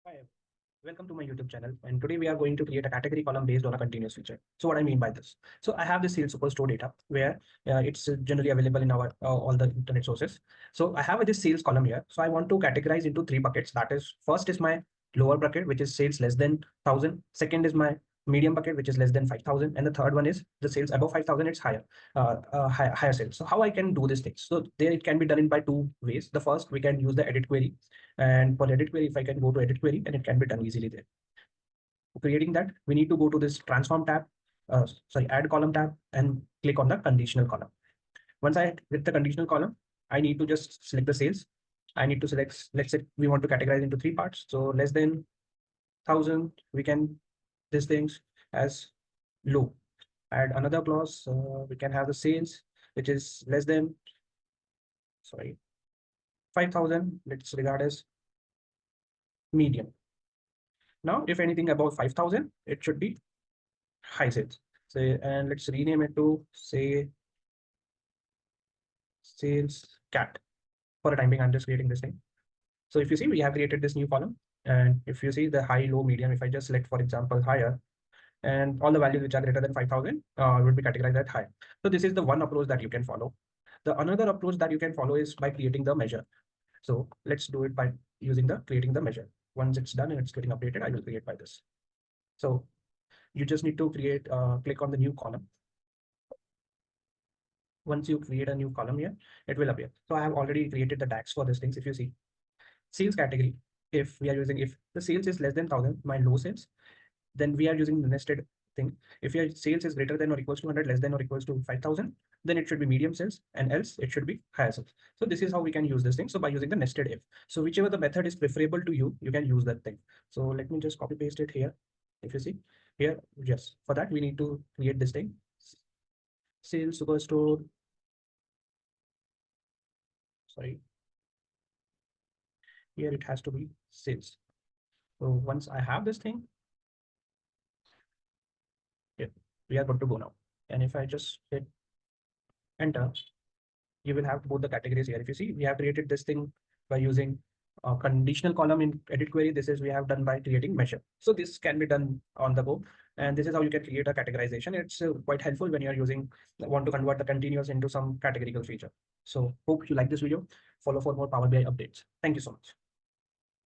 Hi, welcome to my YouTube channel. And today we are going to create a category column based on a continuous feature. So what I mean by this? So I have this sales superstore data where it's generally available in our all the internet sources. So I have this sales column here. So I want to categorize into three buckets. That is, first is my lower bucket, which is sales less than 1,000. Second is my medium bucket, which is less than 5,000. And the third one is the sales above 5,000. It's higher sales. So how I can do these things? So there it can be done in by two ways. The first, we can use the edit query. And for edit query, if I can go to edit query, and it can be done easily there. For creating that, we need to go to this transform tab, add column tab, and click on the conditional column. Once I hit the conditional column, I need to just select the sales. I need to select, let's say we want to categorize into three parts. So less than 1,000, we can these things as low. Add another clause, we can have the sales, which is less than, sorry, 5,000, let's regard as medium. Now, if anything above 5,000, it should be high sales. So, and let's rename it to say sales cat. For the time being, I'm just creating this thing. So if you see, we have created this new column. And if you see the high, low, medium, if I just select, for example, higher, and all the values which are greater than 5,000 would be categorized at high. So this is the one approach that you can follow. The another approach that you can follow is by creating the measure. So let's do it by using the creating the measure. Once it's done and it's getting updated, I will create by this. So you just need to create, click on the new column. Once you create a new column here, it will appear. So I have already created the tags for these things. If you see sales category, if we are using, if the sales is less than 1,000, my low sales, then we are using the nested thing. If your sales is greater than or equals to 100, less than or equals to 5,000, then it should be medium sales, and else it should be higher sales. So this is how we can use this thing. So by using the nested if, so whichever the method is preferable to you, you can use that thing. So let me just copy paste it here. If you see here, yes, for that we need to create this thing, sales superstore, sorry, here it has to be sales. So once I have this thing, yeah, we are good to go now. And if I just hit enter, you will have both the categories here. If you see, we have created this thing by using a conditional column in edit query. This is we have done by creating measure. So this can be done on the go. And this is how you can create a categorization. It's quite helpful when you're using, want to convert the continuous into some categorical feature. So hope you like this video. Follow for more Power BI updates. Thank you so much.